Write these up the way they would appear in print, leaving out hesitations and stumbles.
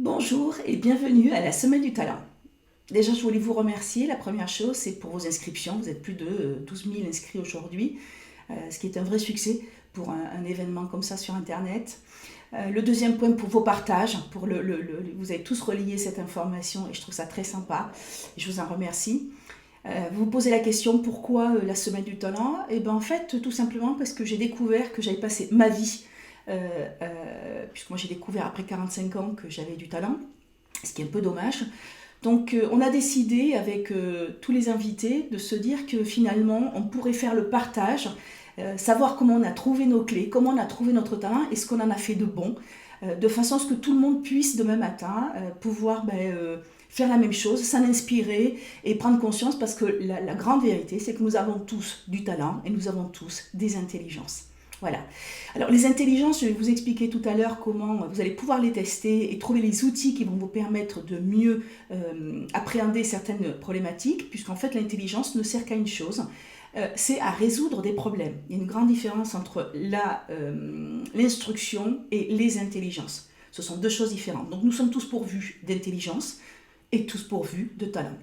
Bonjour et bienvenue à la Semaine du Talent. Déjà, je voulais vous remercier. La première chose, c'est pour vos inscriptions. Vous êtes plus de 12 000 inscrits aujourd'hui, ce qui est un vrai succès pour un événement comme ça sur Internet. Le deuxième point, pour vos partages. Vous avez tous relayé cette information et je trouve ça très sympa. Et je vous en remercie. Vous vous posez la question, pourquoi la Semaine du Talent? Et bien en fait, tout simplement parce que j'ai découvert que j'avais passé ma vie puisque moi j'ai découvert après 45 ans que j'avais du talent, ce qui est un peu dommage. Donc on a décidé avec tous les invités de se dire que finalement on pourrait faire le partage, savoir comment on a trouvé nos clés, comment on a trouvé notre talent et ce qu'on en a fait de bon, de façon à ce que tout le monde puisse demain matin pouvoir faire la même chose, s'en inspirer et prendre conscience, parce que la grande vérité c'est que nous avons tous du talent et nous avons tous des intelligences. Voilà. Alors les intelligences, je vais vous expliquer tout à l'heure comment vous allez pouvoir les tester et trouver les outils qui vont vous permettre de mieux appréhender certaines problématiques, puisqu'en fait l'intelligence ne sert qu'à une chose, c'est à résoudre des problèmes. Il y a une grande différence entre l'instruction et les intelligences. Ce sont deux choses différentes. Donc nous sommes tous pourvus d'intelligence et tous pourvus de talent.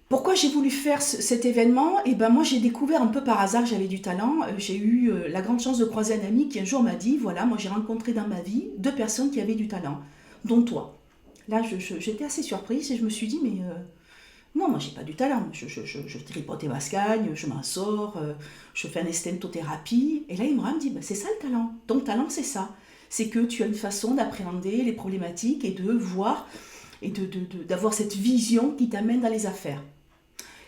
Pourquoi j'ai voulu faire cet événement? Et ben moi j'ai découvert un peu par hasard que j'avais du talent. J'ai eu la grande chance de croiser un ami qui un jour m'a dit, voilà, moi j'ai rencontré dans ma vie 2 personnes qui avaient du talent, dont toi. Là j'étais assez surprise et je me suis dit, mais non, moi j'ai pas du talent, je tripote et mascagne, je m'en sors, je fais un estentothérapie. Et là il me dit, ben, c'est ça le talent, ton talent c'est ça. C'est que tu as une façon d'appréhender les problématiques et de voir et d'avoir cette vision qui t'amène dans les affaires.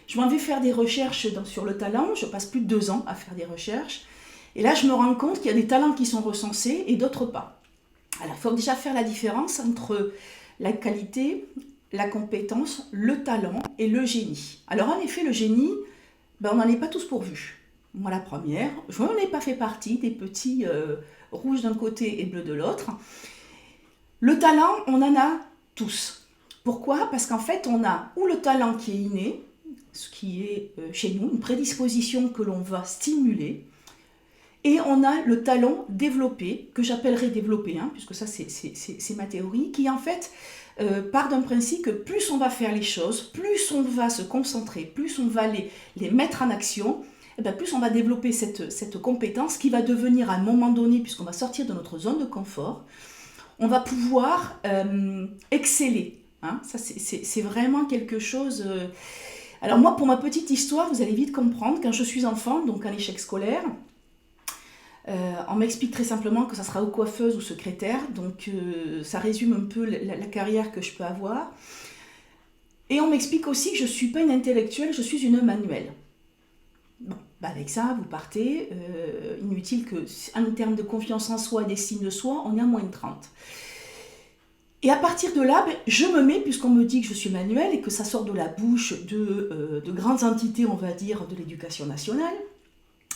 Je m'en vais faire des recherches sur le talent, je passe plus de 2 ans à faire des recherches, et là je me rends compte qu'il y a des talents qui sont recensés et d'autres pas. Alors il faut déjà faire la différence entre la qualité, la compétence, le talent et le génie. Alors en effet le génie, on n'en est pas tous pourvus. Moi la première, je n'en ai pas fait partie des petits rouges d'un côté et bleus de l'autre. Le talent, on en a tous. Pourquoi? Parce qu'en fait on a ou le talent qui est inné, ce qui est chez nous, une prédisposition que l'on va stimuler, et on a le talent développé, que j'appellerais développé, puisque ça c'est ma théorie, qui en fait part d'un principe que plus on va faire les choses, plus on va se concentrer, plus on va les mettre en action, et plus on va développer cette compétence qui va devenir à un moment donné, puisqu'on va sortir de notre zone de confort, on va pouvoir exceller. Ça c'est vraiment quelque chose... Alors moi, pour ma petite histoire, vous allez vite comprendre, quand je suis enfant, donc en échec scolaire, on m'explique très simplement que ça sera ou coiffeuse ou secrétaire, donc ça résume un peu la carrière que je peux avoir. Et on m'explique aussi que je ne suis pas une intellectuelle, je suis une manuelle. Bon, avec ça, vous partez, inutile que, en termes de confiance en soi, d'estime de soi, on est à moins de 30. Et à partir de là, je me mets, puisqu'on me dit que je suis manuelle et que ça sort de la bouche de grandes entités, on va dire, de l'éducation nationale,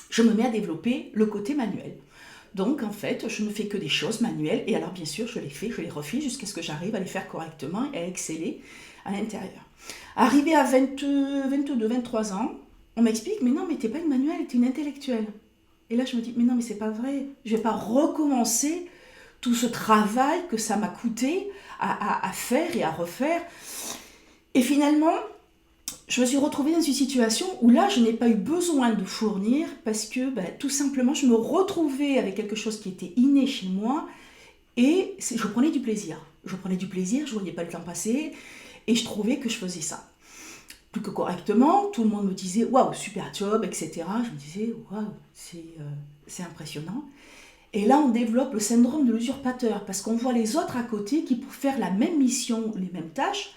je me mets à développer le côté manuel. Donc en fait, je ne fais que des choses manuelles, et alors bien sûr, je les fais, je les refais jusqu'à ce que j'arrive à les faire correctement et à exceller à l'intérieur. Arrivé à 22, 23 ans, on m'explique, mais non, mais t'es pas une manuelle, t'es une intellectuelle. Et là, je me dis, mais non, mais c'est pas vrai, je vais pas recommencer tout ce travail que ça m'a coûté à faire et à refaire. Et finalement, je me suis retrouvée dans une situation où là, je n'ai pas eu besoin de fournir parce que tout simplement, je me retrouvais avec quelque chose qui était inné chez moi et je prenais du plaisir. Je ne voyais pas le temps passer et je trouvais que je faisais ça plus que correctement. Tout le monde me disait « Waouh, super job », etc. Je me disais « Waouh, c'est impressionnant ». Et là, on développe le syndrome de l'usurpateur, parce qu'on voit les autres à côté qui, pour faire la même mission, les mêmes tâches,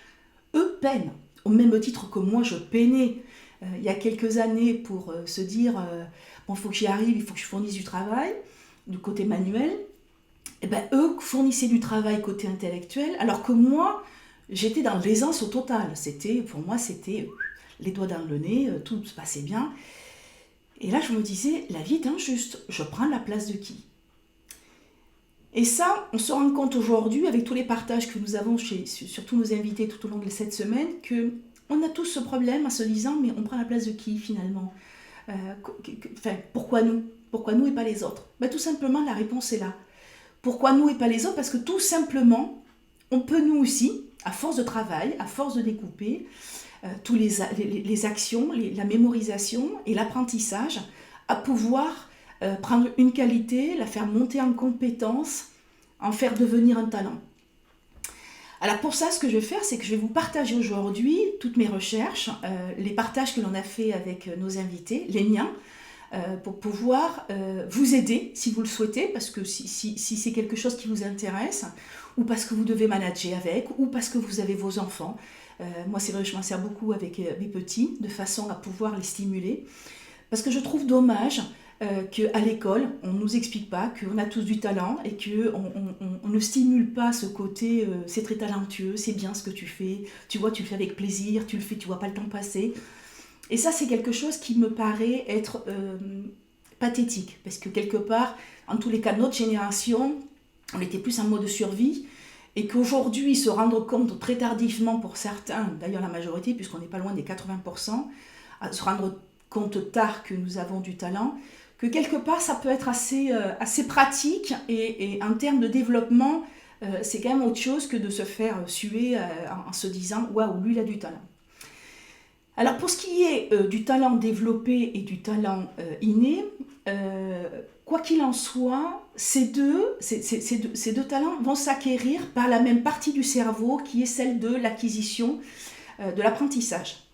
eux peinent, au même titre que moi, je peinais il y a quelques années pour se dire « Bon, il faut que j'y arrive, il faut que je fournisse du travail », du côté manuel. eh ben, eux fournissaient du travail côté intellectuel, alors que moi, j'étais dans l'aisance au total. Pour moi, c'était les doigts dans le nez, tout se passait bien. Et là, je me disais, la vie est injuste, je prends la place de qui? Et ça, on se rend compte aujourd'hui, avec tous les partages que nous avons sur tous nos invités tout au long de cette semaine, qu'on a tous ce problème en se disant, mais on prend la place de qui finalement? Pourquoi nous? Pourquoi nous et pas les autres? Ben, tout simplement, la réponse est là. Pourquoi nous et pas les autres? Parce que tout simplement, on peut nous aussi, à force de travail, à force de découper, tous les actions, la mémorisation et l'apprentissage, à pouvoir prendre une qualité, la faire monter en compétence, en faire devenir un talent. Alors pour ça, ce que je vais faire, c'est que je vais vous partager aujourd'hui toutes mes recherches, les partages que l'on a fait avec nos invités, les miens, pour pouvoir vous aider si vous le souhaitez, parce que si c'est quelque chose qui vous intéresse, ou parce que vous devez manager avec, ou parce que vous avez vos enfants. Moi, c'est vrai que je m'en sers beaucoup avec mes petits, de façon à pouvoir les stimuler. Parce que je trouve dommage qu'à l'école, on ne nous explique pas qu'on a tous du talent et qu'on ne stimule pas ce côté c'est très talentueux, c'est bien ce que tu fais, tu vois, tu le fais avec plaisir, tu le fais, tu vois pas le temps passer. Et ça, c'est quelque chose qui me paraît être pathétique, parce que quelque part, en tous les cas, notre génération, on était plus en mode survie, et qu'aujourd'hui, se rendre compte très tardivement pour certains, d'ailleurs la majorité, puisqu'on n'est pas loin des 80%, à se rendre compte tard que nous avons du talent, que quelque part, ça peut être assez pratique, et en termes de développement, c'est quand même autre chose que de se faire suer en se disant « Waouh, lui, il a du talent ». Alors pour ce qui est du talent développé et du talent inné, quoi qu'il en soit, ces deux talents vont s'acquérir par la même partie du cerveau qui est celle de l'acquisition, de l'apprentissage.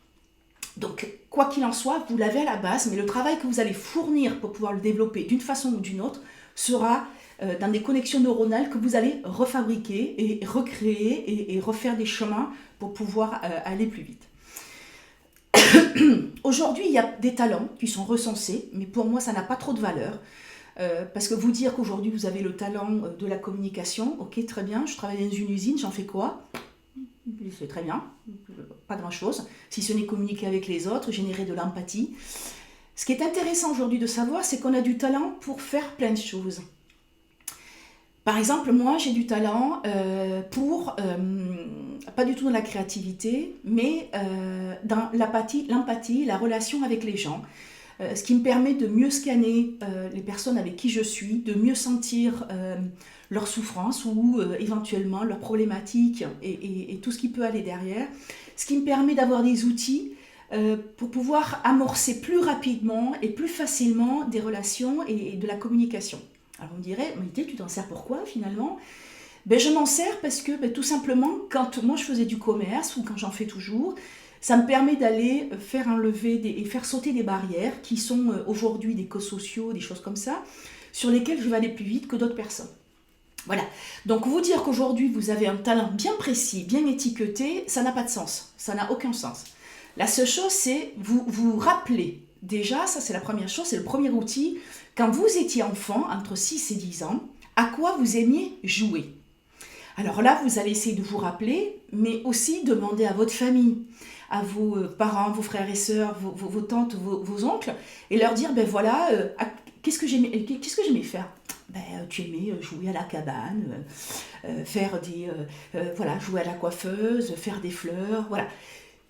Donc quoi qu'il en soit, vous l'avez à la base, mais le travail que vous allez fournir pour pouvoir le développer d'une façon ou d'une autre sera dans des connexions neuronales que vous allez refabriquer et recréer et refaire des chemins pour pouvoir aller plus vite. Aujourd'hui, il y a des talents qui sont recensés, mais pour moi, ça n'a pas trop de valeur. Parce que vous dire qu'aujourd'hui, vous avez le talent de la communication, ok, très bien, je travaille dans une usine, j'en fais quoi? C'est très bien, pas grand-chose. Si ce n'est communiquer avec les autres, générer de l'empathie. Ce qui est intéressant aujourd'hui de savoir, c'est qu'on a du talent pour faire plein de choses. Par exemple, moi, j'ai du talent pour, pas du tout dans la créativité, mais dans l'empathie, la relation avec les gens. Ce qui me permet de mieux scanner les personnes avec qui je suis, de mieux sentir leur souffrance ou éventuellement leurs problématiques et tout ce qui peut aller derrière. Ce qui me permet d'avoir des outils pour pouvoir amorcer plus rapidement et plus facilement des relations et de la communication. Alors vous me direz, mais tu t'en sers pourquoi finalement? Je m'en sers parce que tout simplement, quand moi je faisais du commerce ou quand j'en fais toujours, ça me permet d'aller faire enlever et faire sauter des barrières qui sont aujourd'hui des codes sociaux, des choses comme ça, sur lesquelles je vais aller plus vite que d'autres personnes. Voilà, donc vous dire qu'aujourd'hui vous avez un talent bien précis, bien étiqueté, ça n'a pas de sens, ça n'a aucun sens. La seule chose, c'est vous rappeler, déjà, ça c'est la première chose, c'est le premier outil, quand vous étiez enfant, entre 6 et 10 ans, à quoi vous aimiez jouer. Alors là, vous allez essayer de vous rappeler, mais aussi demander à votre famille, à vos parents, vos frères et sœurs, vos tantes, vos oncles, et leur dire, voilà, qu'est-ce que j'aimais faire? Tu aimais jouer à la cabane, faire jouer à la coiffeuse, faire des fleurs, voilà.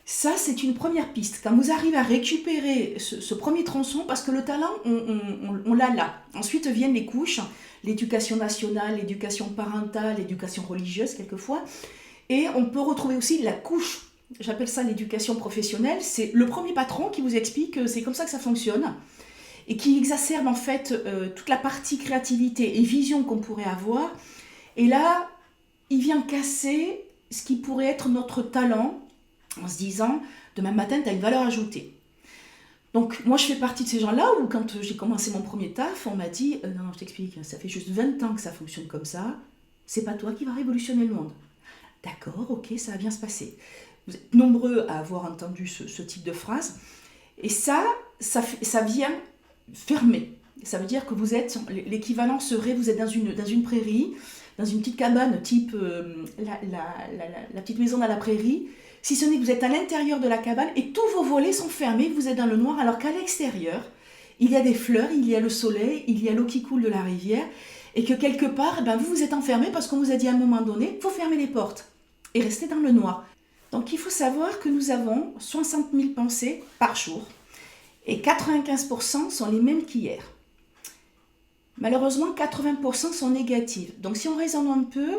Ça, c'est une première piste. Quand vous arrivez à récupérer ce premier tronçon, parce que le talent, on l'a là. Ensuite viennent les couches, l'éducation nationale, l'éducation parentale, l'éducation religieuse quelquefois. Et on peut retrouver aussi la couche, j'appelle ça l'éducation professionnelle. C'est le premier patron qui vous explique que c'est comme ça que ça fonctionne et qui exacerbe en fait toute la partie créativité et vision qu'on pourrait avoir. Et là, il vient casser ce qui pourrait être notre talent, en se disant, demain matin, tu as une valeur ajoutée. Donc, moi, je fais partie de ces gens-là où, quand j'ai commencé mon premier taf, on m'a dit, non, je t'explique, ça fait juste 20 ans que ça fonctionne comme ça, c'est pas toi qui vas révolutionner le monde. D'accord, ok, ça va bien se passer. Vous êtes nombreux à avoir entendu ce type de phrase. Et ça vient fermer. Ça veut dire que vous êtes, l'équivalent serait, vous êtes dans une prairie, dans une petite cabane type la petite maison dans la prairie, si ce n'est que vous êtes à l'intérieur de la cabane et tous vos volets sont fermés, vous êtes dans le noir, alors qu'à l'extérieur, il y a des fleurs, il y a le soleil, il y a l'eau qui coule de la rivière, et que quelque part, vous vous êtes enfermé parce qu'on vous a dit à un moment donné, il faut fermer les portes et rester dans le noir. Donc il faut savoir que nous avons 60 000 pensées par jour, et 95% sont les mêmes qu'hier. Malheureusement, 80% sont négatives. Donc si on raisonne un peu,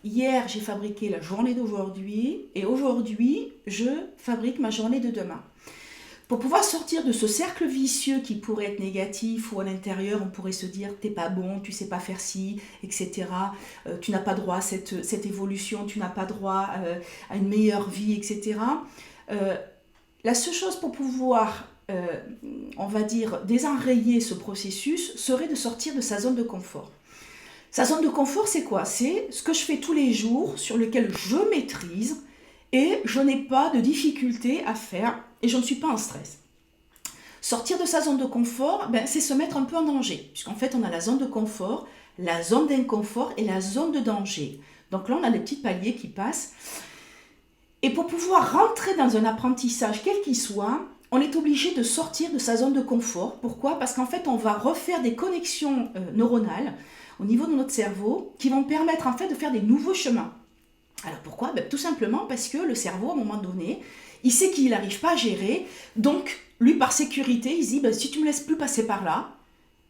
hier j'ai fabriqué la journée d'aujourd'hui et aujourd'hui je fabrique ma journée de demain. Pour pouvoir sortir de ce cercle vicieux qui pourrait être négatif ou à l'intérieur on pourrait se dire t'es pas bon, tu sais pas faire ci, etc. Tu n'as pas droit à cette évolution, tu n'as pas droit à une meilleure vie, etc. La seule chose pour pouvoir on va dire, désenrayer ce processus serait de sortir de sa zone de confort. Sa zone de confort, c'est quoi? C'est ce que je fais tous les jours, sur lequel je maîtrise et je n'ai pas de difficulté à faire et je ne suis pas en stress. Sortir de sa zone de confort, c'est se mettre un peu en danger, puisqu'en fait, on a la zone de confort, la zone d'inconfort et la zone de danger. Donc là, on a les petits paliers qui passent. Et pour pouvoir rentrer dans un apprentissage, quel qu'il soit, on est obligé de sortir de sa zone de confort. Pourquoi? Parce qu'en fait, on va refaire des connexions neuronales au niveau de notre cerveau qui vont permettre en fait de faire des nouveaux chemins. Alors pourquoi? Tout simplement parce que le cerveau, à un moment donné, il sait qu'il n'arrive pas à gérer. Donc, lui, par sécurité, il se dit, si tu ne me laisses plus passer par là,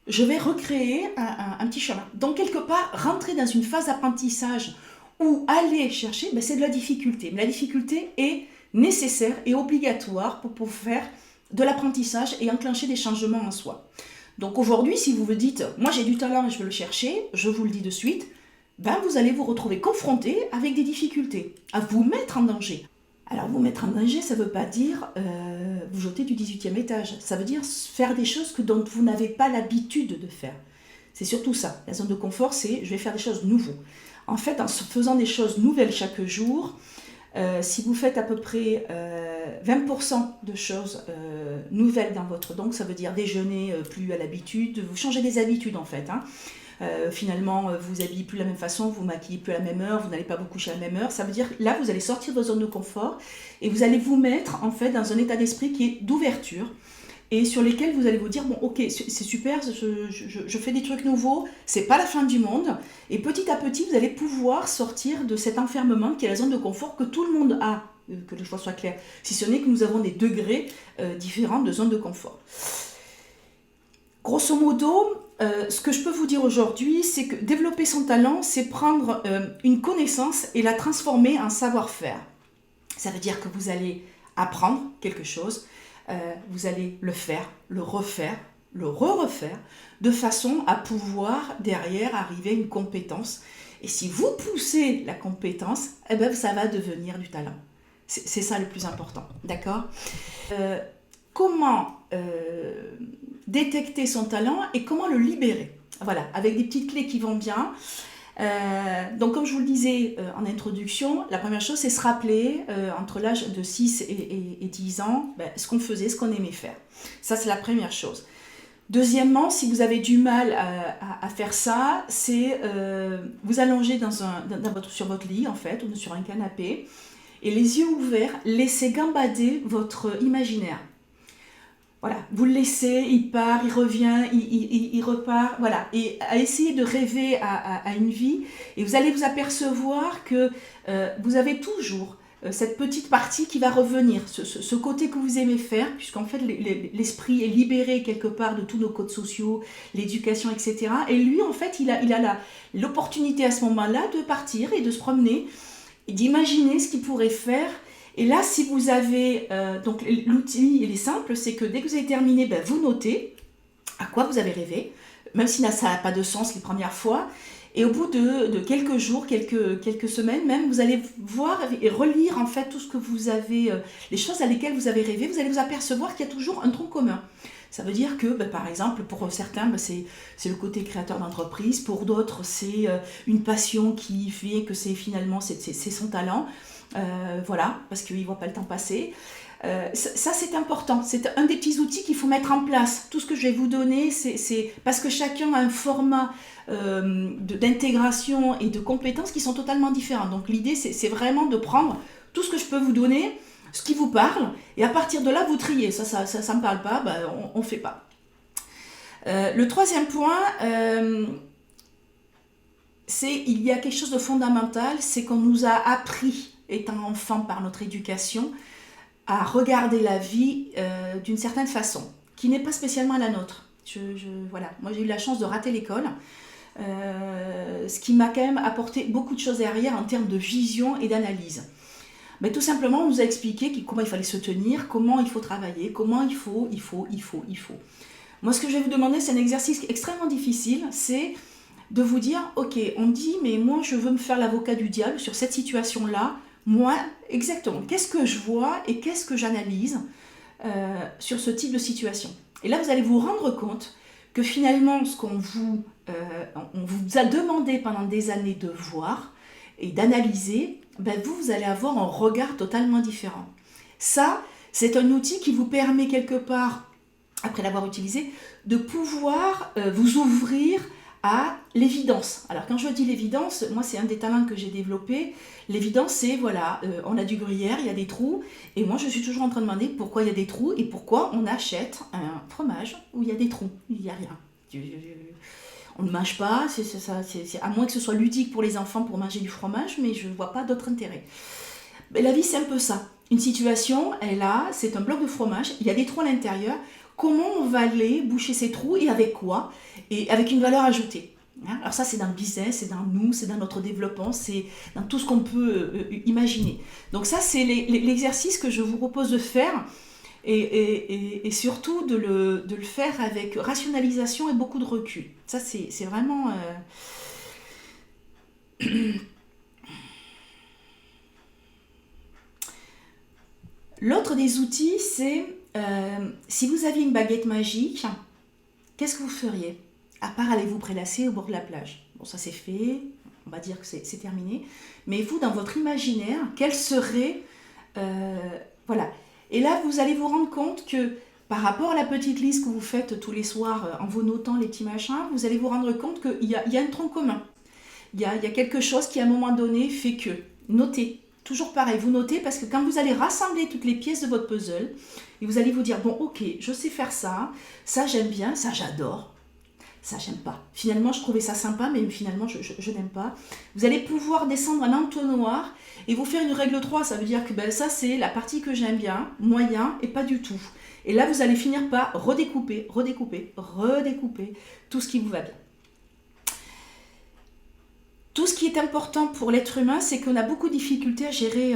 je vais recréer un petit chemin. Donc, quelque part, rentrer dans une phase d'apprentissage ou aller chercher, c'est de la difficulté. Mais la difficulté est nécessaire et obligatoire pour faire de l'apprentissage et enclencher des changements en soi. Donc aujourd'hui, si vous vous dites, moi j'ai du talent et je veux le chercher, je vous le dis de suite, vous allez vous retrouver confronté avec des difficultés, à vous mettre en danger. Alors vous mettre en danger, ça ne veut pas dire vous jeter du 18e étage, ça veut dire faire des choses dont vous n'avez pas l'habitude de faire. C'est surtout ça, la zone de confort, c'est je vais faire des choses nouvelles. En fait, en faisant des choses nouvelles chaque jour, si vous faites à peu près 20% de choses nouvelles dans votre... Donc ça veut dire déjeuner plus à l'habitude, vous changez des habitudes en fait. Finalement, vous habillez plus de la même façon, vous maquillez plus à la même heure, vous n'allez pas vous coucher à la même heure. Ça veut dire là, vous allez sortir de votre zone de confort et vous allez vous mettre en fait dans un état d'esprit qui est d'ouverture et sur lesquels vous allez vous dire, bon ok, c'est super, je fais des trucs nouveaux, c'est pas la fin du monde. Et petit à petit, vous allez pouvoir sortir de cet enfermement qui est la zone de confort que tout le monde a, que le choix soit clair, si ce n'est que nous avons des degrés différents de zone de confort. Grosso modo, ce que je peux vous dire aujourd'hui, c'est que développer son talent, c'est prendre une connaissance et la transformer en savoir-faire. Ça veut dire que vous allez apprendre quelque chose, vous allez le faire, le refaire, le re-refaire, de façon à pouvoir derrière arriver à une compétence. Et si vous poussez la compétence, ça va devenir du talent. C'est ça le plus important, d'accord? Comment détecter son talent et comment le libérer? Voilà, avec des petites clés qui vont bien. Donc comme je vous le disais en introduction, la première chose c'est se rappeler entre l'âge de 6 et 10 ans ce qu'on faisait, ce qu'on aimait faire. Ça c'est la première chose. Deuxièmement, si vous avez du mal à faire ça, c'est vous allonger sur votre lit en fait, ou sur un canapé, et les yeux ouverts, laissez gambader votre imaginaire. Voilà, vous le laissez, il part, il revient, il repart, voilà. Et à essayer de rêver à une vie, et vous allez vous apercevoir que vous avez toujours cette petite partie qui va revenir, ce côté que vous aimez faire, puisqu'en fait l'esprit est libéré quelque part de tous nos codes sociaux, l'éducation, etc. Et lui, en fait, il a l'opportunité à ce moment-là de partir et de se promener, et d'imaginer ce qu'il pourrait faire. Et là, si vous avez, donc l'outil, il est simple, c'est que dès que vous avez terminé, vous notez à quoi vous avez rêvé, même si ça n'a pas de sens les premières fois. Et au bout de quelques jours, quelques semaines même, vous allez voir et relire en fait tout ce que vous avez, les choses à lesquelles vous avez rêvé, vous allez vous apercevoir qu'il y a toujours un tronc commun. Ça veut dire que, par exemple, pour certains, c'est le côté créateur d'entreprise, pour d'autres, c'est une passion qui fait que c'est son talent. voilà, parce qu'ils ne voient pas le temps passer. Ça, c'est important. C'est un des petits outils qu'il faut mettre en place. Tout ce que je vais vous donner, c'est parce que chacun a un format d'intégration et de compétences qui sont totalement différents. Donc l'idée, c'est vraiment de prendre tout ce que je peux vous donner, ce qui vous parle, et à partir de là, vous triez. Ça me parle pas, ben, on fait pas. Le troisième point, il y a quelque chose de fondamental, c'est qu'on nous a appris, étant enfant par notre éducation, à regarder la vie d'une certaine façon, qui n'est pas spécialement la nôtre. Voilà. Moi, j'ai eu la chance de rater l'école, ce qui m'a quand même apporté beaucoup de choses derrière en termes de vision et d'analyse. Mais tout simplement, on nous a expliqué comment il fallait se tenir, comment il faut travailler, comment il faut. Moi, ce que je vais vous demander, c'est un exercice extrêmement difficile, c'est de vous dire, ok, on dit, mais moi, je veux me faire l'avocat du diable sur cette situation-là. Moi, exactement, qu'est-ce que je vois et qu'est-ce que j'analyse sur ce type de situation. Et là, vous allez vous rendre compte que finalement, ce qu'on vous a demandé pendant des années de voir et d'analyser, ben vous allez avoir un regard totalement différent. Ça, c'est un outil qui vous permet quelque part, après l'avoir utilisé, de pouvoir vous ouvrir à l'évidence. Alors quand je dis l'évidence, moi c'est un des talents que j'ai développé. L'évidence c'est, voilà, on a du gruyère, il y a des trous, et moi je suis toujours en train de demander pourquoi il y a des trous et pourquoi on achète un fromage où il y a des trous, il n'y a rien. On ne mange pas, c'est à moins que ce soit ludique pour les enfants pour manger du fromage, mais je ne vois pas d'autre intérêt. Mais la vie c'est un peu ça. Une situation, c'est un bloc de fromage, il y a des trous à l'intérieur. Comment on va aller boucher ces trous et avec quoi? Et avec une valeur ajoutée. Alors ça, c'est dans le business, c'est dans nous, c'est dans notre développement, c'est dans tout ce qu'on peut imaginer. Donc ça, c'est l'exercice que je vous propose de faire et surtout de le faire avec rationalisation et beaucoup de recul. Ça, c'est vraiment... L'autre des outils, c'est si vous aviez une baguette magique, qu'est-ce que vous feriez? À part aller vous prélasser au bord de la plage. Bon, ça c'est fait, on va dire que c'est terminé. Mais vous, dans votre imaginaire, quel serait... voilà. Et là, vous allez vous rendre compte que par rapport à la petite liste que vous faites tous les soirs en vous notant les petits machins, vous allez vous rendre compte qu'il y a un tronc commun. Il y a quelque chose qui, à un moment donné, fait que. Notez. Toujours pareil, vous notez parce que quand vous allez rassembler toutes les pièces de votre puzzle, et vous allez vous dire, bon ok, je sais faire ça j'aime bien, ça j'adore, ça j'aime pas. Finalement, je trouvais ça sympa, mais finalement, je n'aime pas. Vous allez pouvoir descendre un entonnoir et vous faire une règle 3, ça veut dire que ça c'est la partie que j'aime bien, moyen et pas du tout. Et là, vous allez finir par redécouper tout ce qui vous va bien. Tout ce qui est important pour l'être humain, c'est qu'on a beaucoup de difficultés à gérer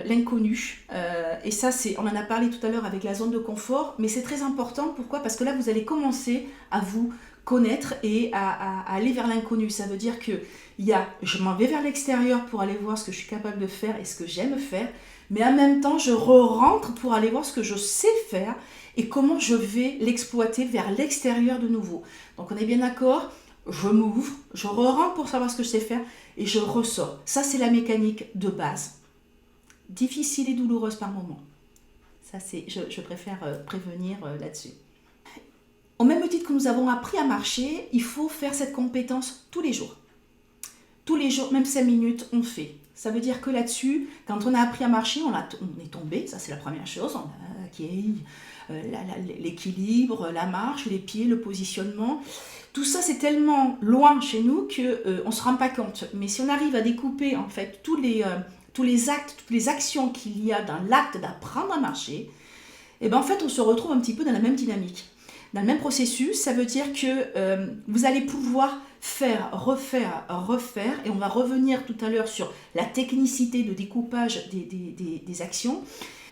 l'inconnu. Et ça, on en a parlé tout à l'heure avec la zone de confort, mais c'est très important. Pourquoi? Parce que là, vous allez commencer à vous connaître et à aller vers l'inconnu. Ça veut dire que je m'en vais vers l'extérieur pour aller voir ce que je suis capable de faire et ce que j'aime faire, mais en même temps, je rentre pour aller voir ce que je sais faire et comment je vais l'exploiter vers l'extérieur de nouveau. Donc, on est bien d'accord? Je m'ouvre, je rentre pour savoir ce que je sais faire et je ressors. Ça, c'est la mécanique de base. Difficile et douloureuse par moment. Ça, je préfère prévenir là-dessus. Au même titre que nous avons appris à marcher, il faut faire cette compétence tous les jours. Tous les jours, même 5 minutes, on fait. Ça veut dire que là-dessus, quand on a appris à marcher, on est tombé, ça c'est la première chose, on a acquis l'équilibre, la marche, les pieds, le positionnement. Tout ça, c'est tellement loin chez nous qu'on ne se rend pas compte. Mais si on arrive à découper en fait tous les actes, toutes les actions qu'il y a dans l'acte d'apprendre à marcher, et en fait, on se retrouve un petit peu dans la même dynamique. Dans le même processus, ça veut dire que vous allez pouvoir faire, refaire, et on va revenir tout à l'heure sur la technicité de découpage des actions.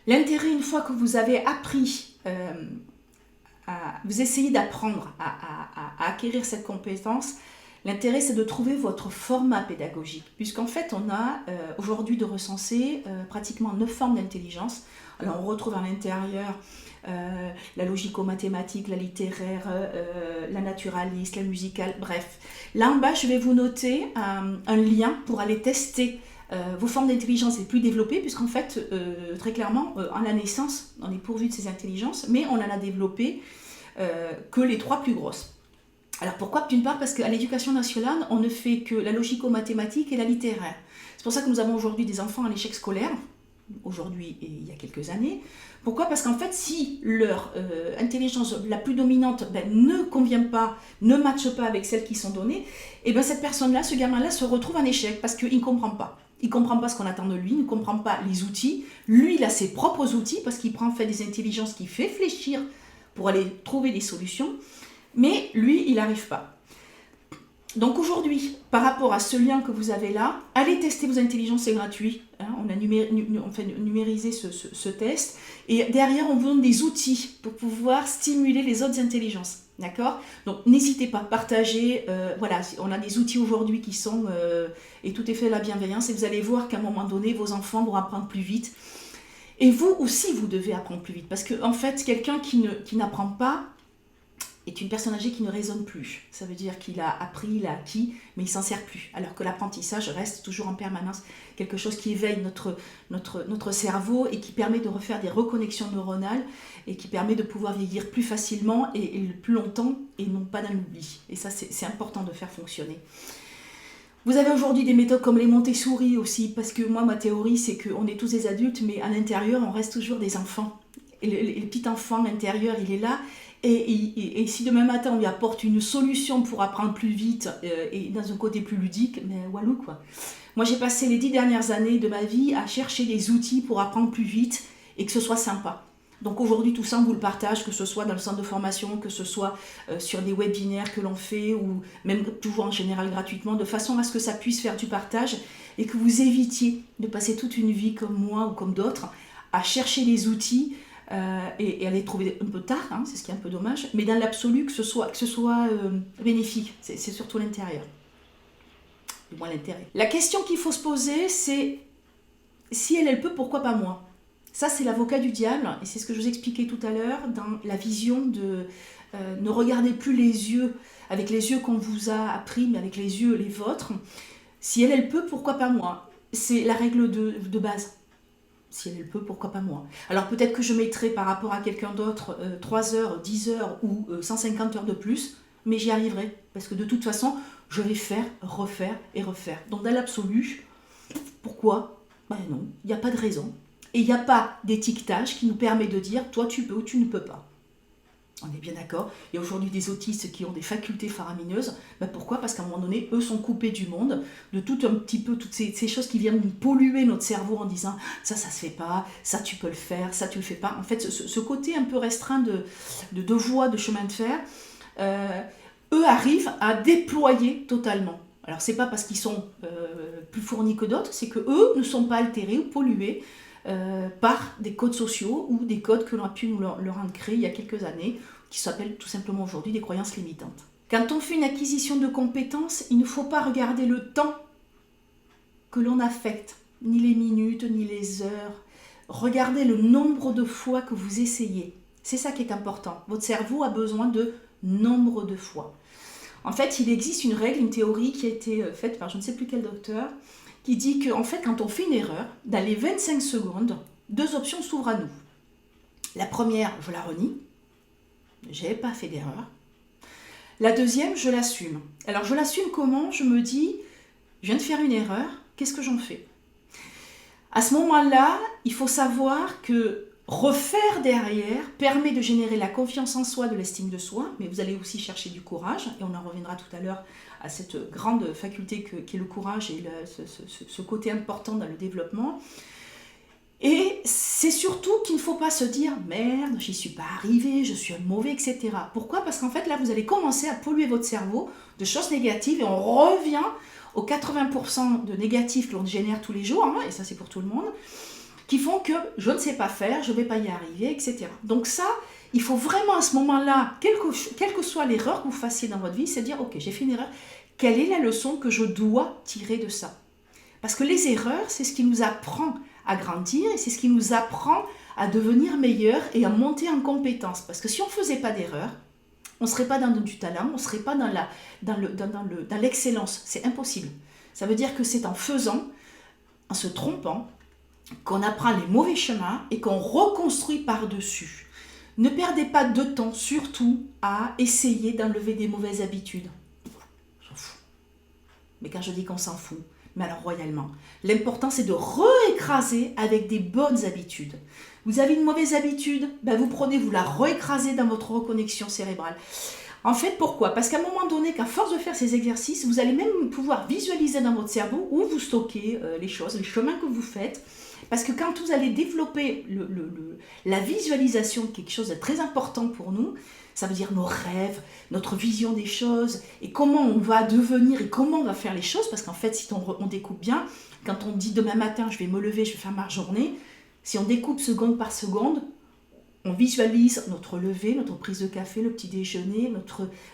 L'intérêt, une fois que vous avez appris vous essayez d'apprendre à acquérir cette compétence, l'intérêt c'est de trouver votre format pédagogique, puisqu'en fait on a aujourd'hui de recenser pratiquement 9 formes d'intelligence. Alors on retrouve à l'intérieur la logico-mathématique, la littéraire, la naturaliste, la musicale, bref. Là en bas je vais vous noter un lien pour aller tester vos formes d'intelligence les plus développées, puisqu'en fait, très clairement, à la naissance, on est pourvu de ces intelligences, mais on en a développé que les 3 plus grosses. Alors pourquoi? D'une part parce qu'à l'éducation nationale, on ne fait que la logico-mathématique et la littéraire. C'est pour ça que nous avons aujourd'hui des enfants en échec scolaire, aujourd'hui et il y a quelques années. Pourquoi? Parce qu'en fait, si leur intelligence la plus dominante ne convient pas, ne matche pas avec celles qui sont données, et bien cette personne-là, ce gamin-là se retrouve en échec parce qu'il ne comprend pas. Il ne comprend pas ce qu'on attend de lui, il ne comprend pas les outils. Lui, il a ses propres outils parce qu'il prend en fait des intelligences qui fait fléchir pour aller trouver des solutions. Mais lui, il n'arrive pas. Donc aujourd'hui, par rapport à ce lien que vous avez là, allez tester vos intelligences, c'est gratuit. Hein, on a numérisé ce test. Et derrière, on vous donne des outils pour pouvoir stimuler les autres intelligences. D'accord? Donc n'hésitez pas, partagez. Voilà, on a des outils aujourd'hui qui sont... et tout est fait de la bienveillance. Et vous allez voir qu'à un moment donné, vos enfants vont apprendre plus vite. Et vous aussi, vous devez apprendre plus vite. Parce qu'en fait, quelqu'un qui n'apprend pas, est une personne âgée qui ne raisonne plus. Ça veut dire qu'il a appris, il a acquis, mais il ne s'en sert plus. Alors que l'apprentissage reste toujours en permanence quelque chose qui éveille notre cerveau et qui permet de refaire des reconnexions neuronales et qui permet de pouvoir vieillir plus facilement et plus longtemps et non pas dans l'oubli. Et ça, c'est important de faire fonctionner. Vous avez aujourd'hui des méthodes comme les Montessori aussi, parce que moi, ma théorie, c'est qu'on est tous des adultes, mais à l'intérieur, on reste toujours des enfants. Et le petit enfant à l'intérieur, il est là. Et si demain matin on lui apporte une solution pour apprendre plus vite et dans un côté plus ludique, mais walou quoi. Moi j'ai passé les 10 dernières années de ma vie à chercher des outils pour apprendre plus vite et que ce soit sympa. Donc aujourd'hui tout ça on vous le partage, que ce soit dans le centre de formation, que ce soit sur des webinaires que l'on fait ou même toujours en général gratuitement, de façon à ce que ça puisse faire du partage et que vous évitiez de passer toute une vie comme moi ou comme d'autres à chercher des outils et à les trouver un peu tard, hein, c'est ce qui est un peu dommage, mais dans l'absolu que ce soit bénéfique, c'est surtout l'intérieur, du moins l'intérêt. La question qu'il faut se poser, c'est si elle peut, pourquoi pas moi? Ça c'est l'avocat du diable, et c'est ce que je vous expliquais tout à l'heure dans la vision de ne regardez plus les yeux avec les yeux qu'on vous a appris, mais avec les yeux les vôtres. Si elle peut, pourquoi pas moi? C'est la règle de base. Si elle peut, pourquoi pas moi? Alors peut-être que je mettrai par rapport à quelqu'un d'autre 3 heures, 10 heures ou 150 heures de plus, mais j'y arriverai. Parce que de toute façon, je vais faire, refaire et refaire. Donc dans l'absolu, pourquoi? Ben non, il n'y a pas de raison. Et il n'y a pas d'étiquetage qui nous permet de dire toi tu peux ou tu ne peux pas. On est bien d'accord. Il y a aujourd'hui des autistes qui ont des facultés faramineuses. Ben pourquoi? Parce qu'à un moment donné, eux sont coupés du monde, de tout un petit peu, toutes ces choses qui viennent polluer notre cerveau en disant ça se fait pas, ça tu peux le faire, ça tu le fais pas. En fait, ce côté un peu restreint de voies, de chemin de fer, eux arrivent à déployer totalement. Alors c'est pas parce qu'ils sont plus fournis que d'autres, c'est que eux ne sont pas altérés ou pollués par des codes sociaux ou des codes que l'on a pu leur en créer il y a quelques années, qui s'appellent tout simplement aujourd'hui des croyances limitantes. Quand on fait une acquisition de compétences, il ne faut pas regarder le temps que l'on affecte, ni les minutes, ni les heures. Regardez le nombre de fois que vous essayez. C'est ça qui est important. Votre cerveau a besoin de nombre de fois. En fait, il existe une règle, une théorie qui a été faite par je ne sais plus quel docteur, qui dit qu'en fait, quand on fait une erreur, dans les 25 secondes, 2 options s'ouvrent à nous. La première, je la renie. Je n'ai pas fait d'erreur. La deuxième, je l'assume. Alors, je l'assume comment? Je me dis, je viens de faire une erreur, qu'est-ce que j'en fais? À ce moment-là, il faut savoir que refaire derrière permet de générer la confiance en soi, de l'estime de soi, mais vous allez aussi chercher du courage, et on en reviendra tout à l'heure à cette grande faculté qui est le courage et ce côté important dans le développement. Et c'est surtout qu'il ne faut pas se dire « merde, j'y suis pas arrivé, je suis un mauvais, etc. » Pourquoi? Parce qu'en fait, là, vous allez commencer à polluer votre cerveau de choses négatives et on revient aux 80% de négatifs que l'on génère tous les jours, hein, et ça c'est pour tout le monde, qui font que je ne sais pas faire, je ne vais pas y arriver, etc. Donc ça, il faut vraiment à ce moment-là, quelle que soit l'erreur que vous fassiez dans votre vie, c'est dire « ok, j'ai fait une erreur, quelle est la leçon que je dois tirer de ça ?» Parce que les erreurs, c'est ce qui nous apprend à grandir et c'est ce qui nous apprend à devenir meilleur et à monter en compétence. Parce que si on ne faisait pas d'erreurs, on ne serait pas dans du talent, on ne serait pas dans l'excellence. C'est impossible. Ça veut dire que c'est en faisant en se trompant qu'on apprend les mauvais chemins et qu'on reconstruit par-dessus. Ne perdez pas de temps, surtout, à essayer d'enlever des mauvaises habitudes. On s'en fout. Mais quand je dis qu'on s'en fout, mais alors royalement, l'important c'est de réécraser avec des bonnes habitudes. Vous avez une mauvaise habitude, vous prenez, vous la réécrasez dans votre reconnexion cérébrale. En fait, pourquoi? Parce qu'à un moment donné, qu'à force de faire ces exercices, vous allez même pouvoir visualiser dans votre cerveau où vous stockez les choses, les chemins que vous faites. Parce que quand vous allez développer la visualisation, quelque chose de très important pour nous, ça veut dire nos rêves, notre vision des choses, et comment on va devenir et comment on va faire les choses. Parce qu'en fait, si on découpe bien, quand on dit demain matin, je vais me lever, je vais faire ma journée, si on découpe seconde par seconde, on visualise notre lever, notre prise de café, le petit déjeuner,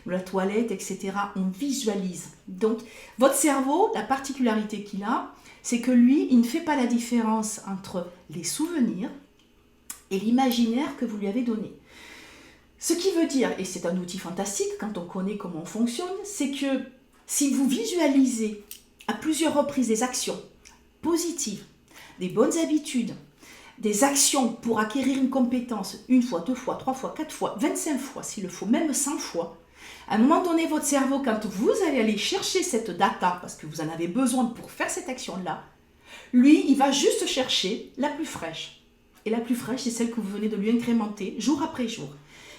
la toilette, etc. On visualise. Donc, votre cerveau, la particularité qu'il a, c'est que lui, il ne fait pas la différence entre les souvenirs et l'imaginaire que vous lui avez donné. Ce qui veut dire, et c'est un outil fantastique quand on connaît comment on fonctionne, c'est que si vous visualisez à plusieurs reprises des actions positives, des bonnes habitudes, des actions pour acquérir une compétence, une fois, 2 fois, 3 fois, 4 fois, 25 fois s'il le faut, même 100 fois, à un moment donné, votre cerveau, quand vous allez aller chercher cette data, parce que vous en avez besoin pour faire cette action-là, lui, il va juste chercher la plus fraîche. Et la plus fraîche, c'est celle que vous venez de lui incrémenter jour après jour.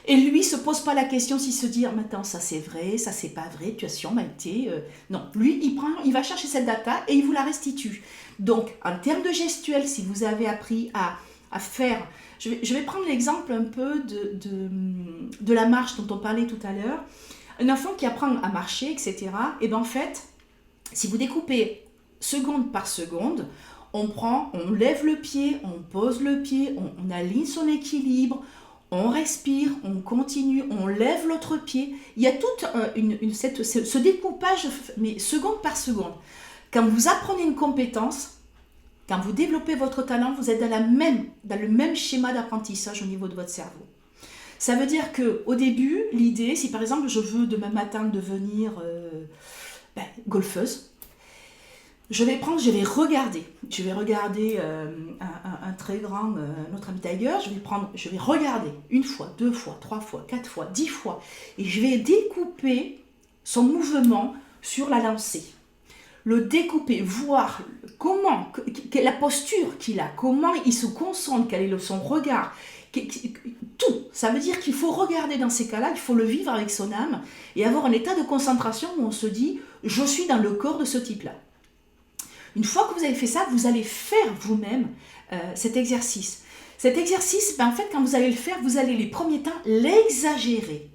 Et lui, ne se pose pas la question s'il se dit « Maintenant, ça c'est vrai, ça c'est pas vrai, tu as sûrement été... Non, lui, il va chercher cette data et il vous la restitue. Donc, en termes de gestuelle, si vous avez appris à faire... Je vais prendre l'exemple un peu de la marche dont on parlait tout à l'heure. Un enfant qui apprend à marcher, etc. Et bien en fait, si vous découpez seconde par seconde, on lève le pied, on pose le pied, on aligne son équilibre, on respire, on continue, on lève l'autre pied. Il y a tout ce découpage, mais seconde par seconde. Quand vous apprenez une compétence, quand vous développez votre talent, vous êtes dans le même schéma d'apprentissage au niveau de votre cerveau. Ça veut dire qu'au début, l'idée, si par exemple je veux demain matin devenir golfeuse, je vais regarder un très grand, notre ami Tiger, je vais regarder 1 fois, 2 fois, 3 fois, 4 fois, 10 fois, et je vais découper son mouvement sur la lancée. Le découper, voir la posture qu'il a, comment il se concentre, quel est son regard, tout. Ça veut dire qu'il faut regarder dans ces cas-là, il faut le vivre avec son âme et avoir un état de concentration où on se dit « je suis dans le corps de ce type-là ». Une fois que vous avez fait ça, vous allez faire vous-même cet exercice. Cet exercice, en fait, quand vous allez le faire, vous allez les premiers temps l'exagérer.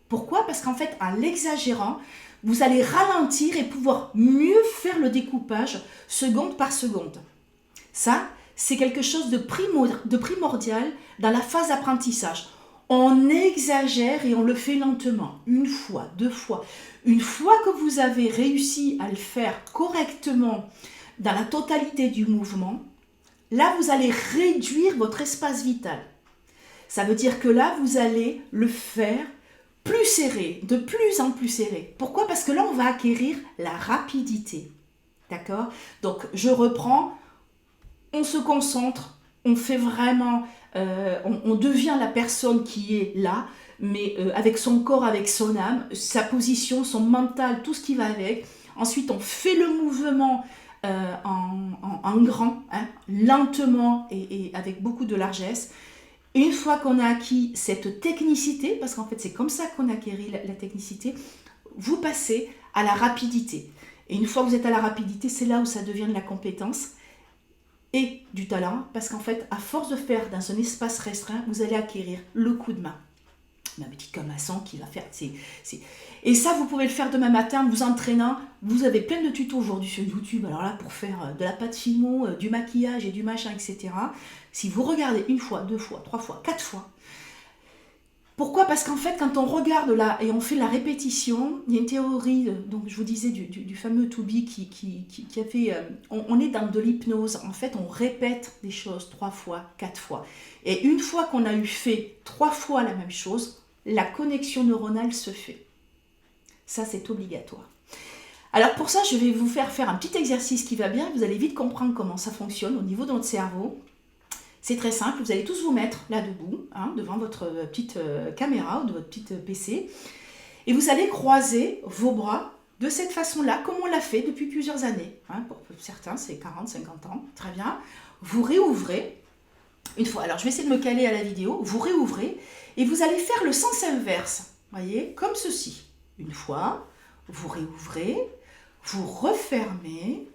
Pourquoi? Parce qu'en fait, en l'exagérant, vous allez ralentir et pouvoir mieux faire le découpage seconde par seconde. Ça, c'est quelque chose de primordial dans la phase d'apprentissage. On exagère et on le fait lentement, 1 fois, 2 fois. Une fois que vous avez réussi à le faire correctement dans la totalité du mouvement, là, vous allez réduire votre espace vital. Ça veut dire que là, vous allez le faire plus serré, de plus en plus serré. Pourquoi? Parce que là, on va acquérir la rapidité. D'accord? Donc, je reprends, on se concentre, on fait vraiment, on devient la personne qui est là, mais avec son corps, avec son âme, sa position, son mental, tout ce qui va avec. Ensuite, on fait le mouvement en grand, lentement et avec beaucoup de largesse. Une fois qu'on a acquis cette technicité, parce qu'en fait c'est comme ça qu'on acquérit la technicité, vous passez à la rapidité. Et une fois que vous êtes à la rapidité, c'est là où ça devient de la compétence et du talent, parce qu'en fait, à force de faire dans un espace restreint, vous allez acquérir le coup de main. Ma petite comme un son qui va faire... Et ça, vous pouvez le faire demain matin, vous entraînant. Vous avez plein de tutos aujourd'hui sur YouTube, alors là, pour faire de la pâte fimo, du maquillage et du machin, etc. Si vous regardez 1 fois, 2 fois, 3 fois, 4 fois. Pourquoi? Parce qu'en fait, quand on regarde là et on fait la répétition, il y a une théorie, donc je vous disais, du fameux Toubi qui a fait... on est dans de l'hypnose. En fait, on répète des choses 3 fois, 4 fois. Et une fois qu'on a fait 3 fois la même chose, la connexion neuronale se fait. Ça, c'est obligatoire. Alors pour ça, je vais vous faire un petit exercice qui va bien. Vous allez vite comprendre comment ça fonctionne au niveau de notre cerveau. C'est très simple, vous allez tous vous mettre là debout, hein, devant votre petite caméra ou de votre petite PC. Et vous allez croiser vos bras de cette façon-là, comme on l'a fait depuis plusieurs années. Hein, pour certains, c'est 40, 50 ans. Très bien. Vous réouvrez une fois. Alors, je vais essayer de me caler à la vidéo. Vous réouvrez et vous allez faire le sens inverse. Voyez, comme ceci. Une fois, vous réouvrez, vous refermez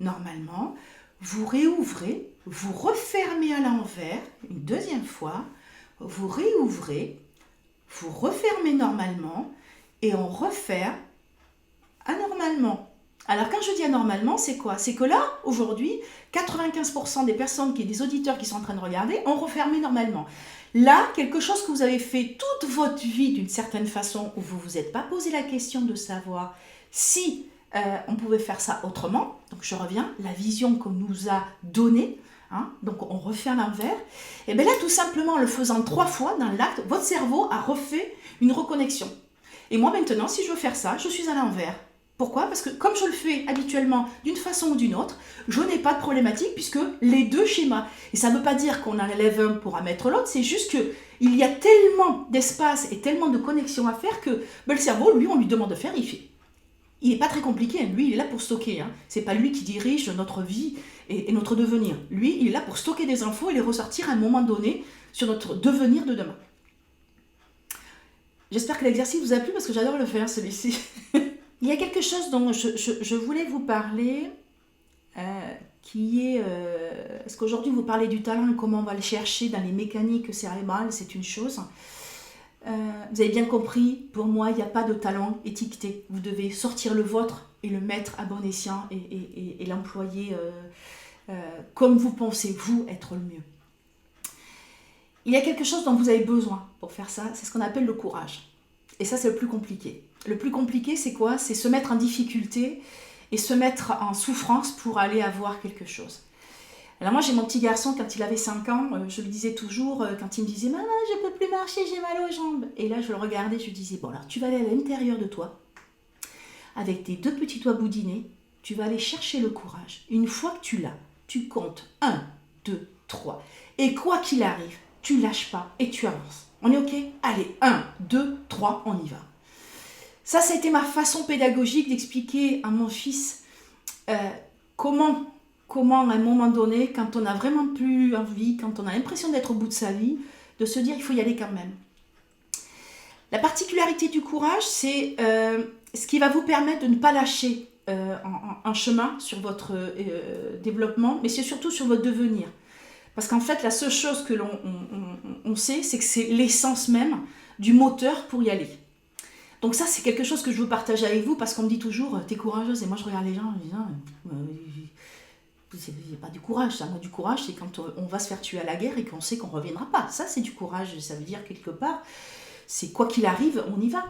normalement, vous réouvrez, vous refermez à l'envers une deuxième fois, vous réouvrez, vous refermez normalement et on referme anormalement. Alors quand je dis anormalement, c'est quoi? C'est que là, aujourd'hui, 95% des personnes, des auditeurs qui sont en train de regarder, ont refermé normalement. Là, quelque chose que vous avez fait toute votre vie d'une certaine façon, où vous ne vous êtes pas posé la question de savoir si on pouvait faire ça autrement. Donc je reviens, la vision qu'on nous a donnée, hein, donc on refait à l'envers. Et bien là, tout simplement, en le faisant 3 fois dans l'acte, votre cerveau a refait une reconnexion. Et moi maintenant, si je veux faire ça, je suis à l'envers. Pourquoi? Parce que comme je le fais habituellement d'une façon ou d'une autre, je n'ai pas de problématique puisque les deux schémas. Et ça ne veut pas dire qu'on enlève un pour en mettre l'autre, c'est juste qu'il y a tellement d'espace et tellement de connexions à faire que le cerveau, lui, on lui demande de faire, il fait. Il n'est pas très compliqué, hein. Lui, il est là pour stocker. Hein. Ce n'est pas lui qui dirige notre vie et notre devenir. Lui, il est là pour stocker des infos et les ressortir à un moment donné sur notre devenir de demain. J'espère que l'exercice vous a plu parce que j'adore le faire, celui-ci. Il y a quelque chose dont je voulais vous parler, qui est... Est-ce qu'aujourd'hui vous parlez du talent et comment on va le chercher dans les mécaniques cérébrales, c'est une chose. Vous avez bien compris, pour moi, il n'y a pas de talent étiqueté. Vous devez sortir le vôtre et le mettre à bon escient et l'employer comme vous pensez, vous, être le mieux. Il y a quelque chose dont vous avez besoin pour faire ça, c'est ce qu'on appelle le courage. Et ça, c'est le plus compliqué. Le plus compliqué, c'est quoi? C'est se mettre en difficulté et se mettre en souffrance pour aller avoir quelque chose. Alors moi, j'ai mon petit garçon, quand il avait 5 ans, je lui disais toujours, quand il me disait « Maman, je ne peux plus marcher, j'ai mal aux jambes ». Et là, je le regardais, je lui disais « Bon, alors tu vas aller à l'intérieur de toi, avec tes 2 petits doigts boudinés, tu vas aller chercher le courage. Une fois que tu l'as, tu comptes 1, 2, 3. Et quoi qu'il arrive, tu lâches pas et tu avances. On est OK? Allez, 1, 2, 3, on y va. » Ça a été ma façon pédagogique d'expliquer à mon fils comment à un moment donné, quand on n'a vraiment plus envie, quand on a l'impression d'être au bout de sa vie, de se dire il faut y aller quand même. La particularité du courage, c'est ce qui va vous permettre de ne pas lâcher un chemin sur votre développement, mais c'est surtout sur votre devenir. Parce qu'en fait, la seule chose que l'on sait, c'est que c'est l'essence même du moteur pour y aller. Donc ça, c'est quelque chose que je veux partager avec vous, parce qu'on me dit toujours « t'es courageuse », et moi je regarde les gens, je dis « c'est pas du courage, ça. Moi, du courage, c'est quand on va se faire tuer à la guerre et qu'on sait qu'on ne reviendra pas. Ça, c'est du courage, ça veut dire quelque part, c'est quoi qu'il arrive, on y va. »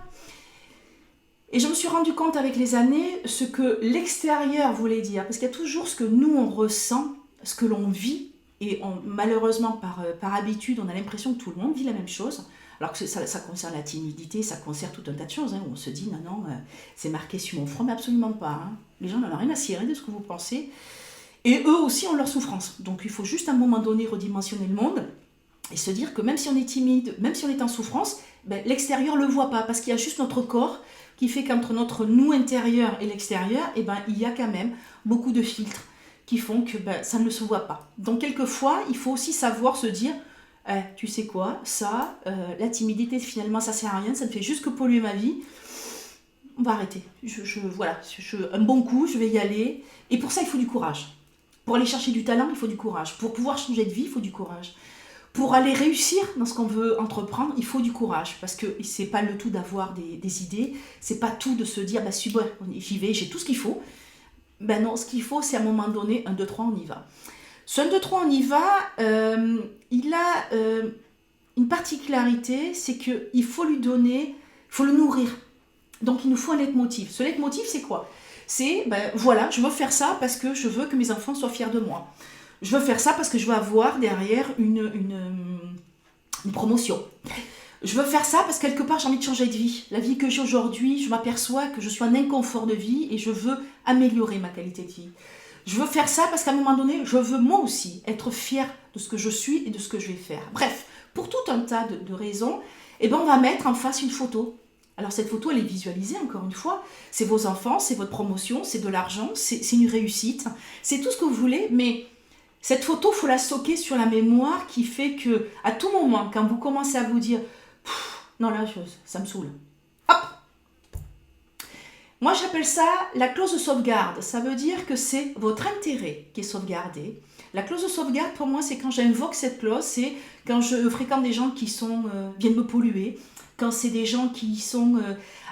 Et je me suis rendu compte avec les années ce que l'extérieur voulait dire, parce qu'il y a toujours ce que nous, on ressent, ce que l'on vit, et malheureusement, par habitude, on a l'impression que tout le monde vit la même chose. Alors que ça concerne la timidité, ça concerne tout un tas de choses. Hein, où on se dit, non, c'est marqué sur mon front, mais absolument pas. Hein. Les gens n'en ont rien à cirer de ce que vous pensez. Et eux aussi ont leur souffrance. Donc il faut juste à un moment donné redimensionner le monde et se dire que même si on est timide, même si on est en souffrance, ben, l'extérieur ne le voit pas. Parce qu'il y a juste notre corps qui fait qu'entre notre nous intérieur et l'extérieur, eh ben, il y a quand même beaucoup de filtres qui font que ça ne se voit pas. Donc quelquefois, il faut aussi savoir se dire... tu sais quoi, ça, la timidité, finalement, ça sert à rien, ça ne fait juste que polluer ma vie. On va arrêter. Voilà, un bon coup, je vais y aller. Et pour ça, il faut du courage. Pour aller chercher du talent, il faut du courage. Pour pouvoir changer de vie, il faut du courage. Pour aller réussir dans ce qu'on veut entreprendre, il faut du courage. Parce que c'est pas le tout d'avoir des idées, c'est pas tout de se dire, super, j'y vais, j'ai tout ce qu'il faut. Ben non, ce qu'il faut, c'est à un moment donné, 1, 2, 3, on y va. Ce 1, 2, 3, on y va, il a une particularité, c'est qu'il faut lui donner, il faut le nourrir. Donc il nous faut un leitmotiv. Ce leitmotiv, c'est quoi? C'est, voilà, je veux faire ça parce que je veux que mes enfants soient fiers de moi. Je veux faire ça parce que je veux avoir derrière une promotion. Je veux faire ça parce que quelque part, j'ai envie de changer de vie. La vie que j'ai aujourd'hui, je m'aperçois que je suis en inconfort de vie et je veux améliorer ma qualité de vie. Je veux faire ça parce qu'à un moment donné, je veux moi aussi être fière de ce que je suis et de ce que je vais faire. Bref, pour tout un tas de raisons, eh ben, on va mettre en face une photo. Alors cette photo, elle est visualisée, encore une fois. C'est vos enfants, c'est votre promotion, c'est de l'argent, c'est une réussite. C'est tout ce que vous voulez, mais cette photo, il faut la stocker sur la mémoire qui fait que, à tout moment, quand vous commencez à vous dire « Non, là, ça me saoule », hop. Moi, j'appelle ça la clause de sauvegarde. Ça veut dire que c'est votre intérêt qui est sauvegardé. La clause de sauvegarde, pour moi, c'est quand j'invoque cette clause, c'est quand je fréquente des gens qui viennent me polluer, quand c'est des gens qui sont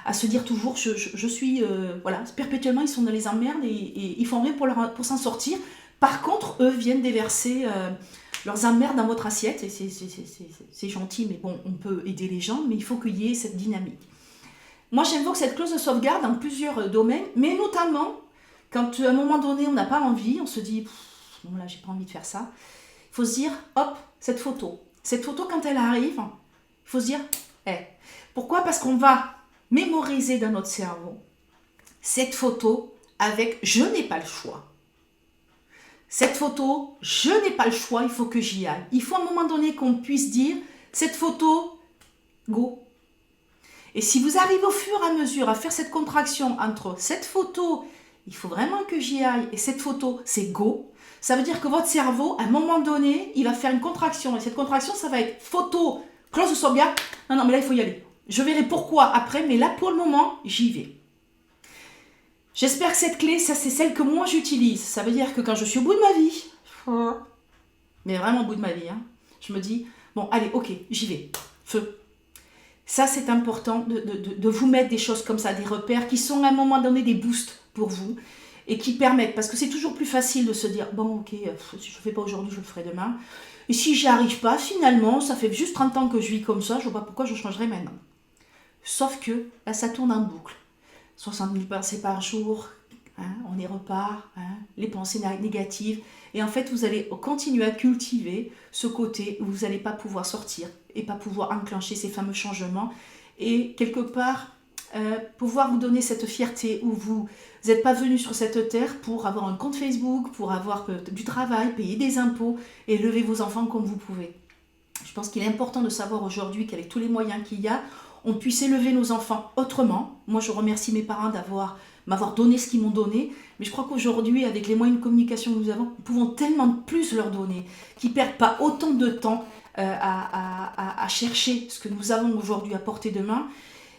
à se dire toujours je suis voilà, perpétuellement ils sont dans les emmerdes et ils font rien pour s'en sortir. Par contre, eux viennent déverser leurs emmerdes dans votre assiette et c'est gentil, mais bon, on peut aider les gens, mais il faut qu'il y ait cette dynamique. Moi, j'invoque cette clause de sauvegarde dans plusieurs domaines, mais notamment quand à un moment donné on n'a pas envie, on se dit bon là j'ai pas envie de faire ça, il faut se dire hop, cette photo quand elle arrive, il faut se dire pourquoi? Parce qu'on va mémoriser dans notre cerveau cette photo avec je n'ai pas le choix. Cette photo, je n'ai pas le choix, il faut que j'y aille. Il faut à un moment donné qu'on puisse dire cette photo, go. Et si vous arrivez au fur et à mesure à faire cette contraction entre cette photo, il faut vraiment que j'y aille, et cette photo, c'est go, ça veut dire que votre cerveau, à un moment donné, il va faire une contraction. Et cette contraction, ça va être photo, clause de sauvegarde. Non, mais là, il faut y aller. Je verrai pourquoi après, mais là, pour le moment, j'y vais. J'espère que cette clé, ça, c'est celle que moi, j'utilise. Ça veut dire que quand je suis au bout de ma vie, mais vraiment au bout de ma vie, je me dis, bon, allez, ok, j'y vais. Feu. Ça, c'est important de vous mettre des choses comme ça, des repères qui sont à un moment donné des boosts pour vous et qui permettent, parce que c'est toujours plus facile de se dire, bon, ok, si je ne le fais pas aujourd'hui, je le ferai demain. Et si j'y arrive pas, finalement, ça fait juste 30 ans que je vis comme ça, je ne vois pas pourquoi je changerais maintenant. Sauf que là, ça tourne en boucle. 60 000 pensées par jour, on y repart, les pensées négatives. Et en fait, vous allez continuer à cultiver ce côté où vous n'allez pas pouvoir sortir et pas pouvoir enclencher ces fameux changements. Et quelque part, pouvoir vous donner cette fierté où vous n'êtes pas venu sur cette terre pour avoir un compte Facebook, pour avoir du travail, payer des impôts et élever vos enfants comme vous pouvez. Je pense qu'il est important de savoir aujourd'hui qu'avec tous les moyens qu'il y a, on puisse élever nos enfants autrement. Moi, je remercie mes parents m'avoir donné ce qu'ils m'ont donné, mais je crois qu'aujourd'hui, avec les moyens de communication que nous avons, nous pouvons tellement plus leur donner, qu'ils ne perdent pas autant de temps à chercher ce que nous avons aujourd'hui à portée de main.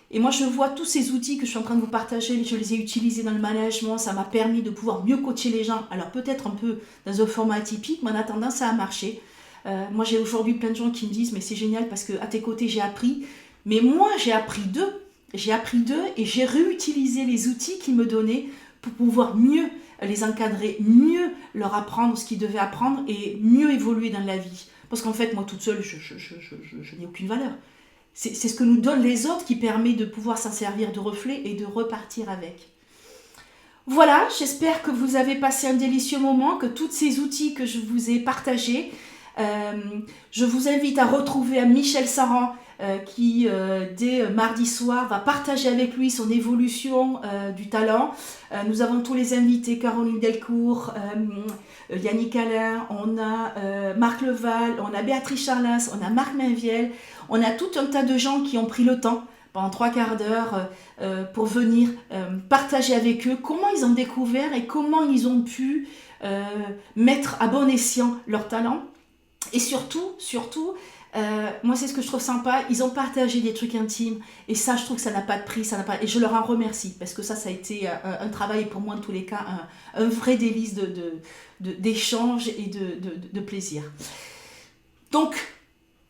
Et moi, je vois tous ces outils que je suis en train de vous partager, je les ai utilisés dans le management, ça m'a permis de pouvoir mieux coacher les gens, alors peut-être un peu dans un format atypique, mais en attendant, ça a marché. Moi, j'ai aujourd'hui plein de gens qui me disent, mais c'est génial parce qu'à tes côtés, j'ai appris. Mais moi, j'ai appris d'eux et j'ai réutilisé les outils qu'ils me donnaient pour pouvoir mieux les encadrer, mieux leur apprendre ce qu'ils devaient apprendre et mieux évoluer dans la vie. Parce qu'en fait, moi toute seule, je n'ai aucune valeur. C'est ce que nous donnent les autres qui permet de pouvoir s'en servir de reflet et de repartir avec. Voilà, j'espère que vous avez passé un délicieux moment, que tous ces outils que je vous ai partagés, je vous invite à retrouver Michel Saran qui dès mardi soir va partager avec lui son évolution du talent. Nous avons tous les invités, Caroline Delcourt, Yannick Alain, on a Marc Leval, on a Béatrice Charlas, on a Marc Mainviel, on a tout un tas de gens qui ont pris le temps pendant 3/4 d'heure pour venir partager avec eux comment ils ont découvert et comment ils ont pu mettre à bon escient leur talent. Et surtout, moi c'est ce que je trouve sympa, ils ont partagé des trucs intimes et ça je trouve que ça n'a pas de prix, et je leur en remercie parce que ça a été un travail et pour moi en tous les cas un vrai délice d'échange et de plaisir. Donc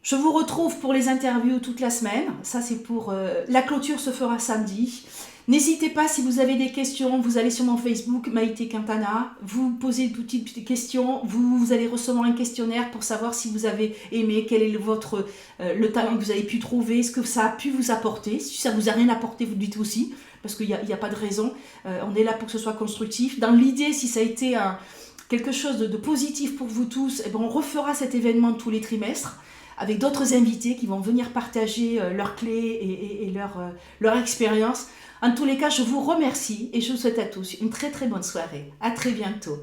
je vous retrouve pour les interviews toute la semaine, ça c'est pour la clôture se fera samedi. N'hésitez pas, si vous avez des questions, vous allez sur mon Facebook, Maïté Quintana, vous posez toutes les petites questions, vous allez recevoir un questionnaire pour savoir si vous avez aimé, quel est le talent que vous avez pu trouver, ce que ça a pu vous apporter. Si ça vous a rien apporté, vous le dites aussi, parce qu'il n'y a pas de raison. On est là pour que ce soit constructif. Dans l'idée, si ça a été quelque chose de positif pour vous tous, on refera cet événement tous les trimestres. avec d'autres invités qui vont venir partager leurs clés et leur expérience. En tous les cas, je vous remercie et je vous souhaite à tous une très très bonne soirée. À très bientôt.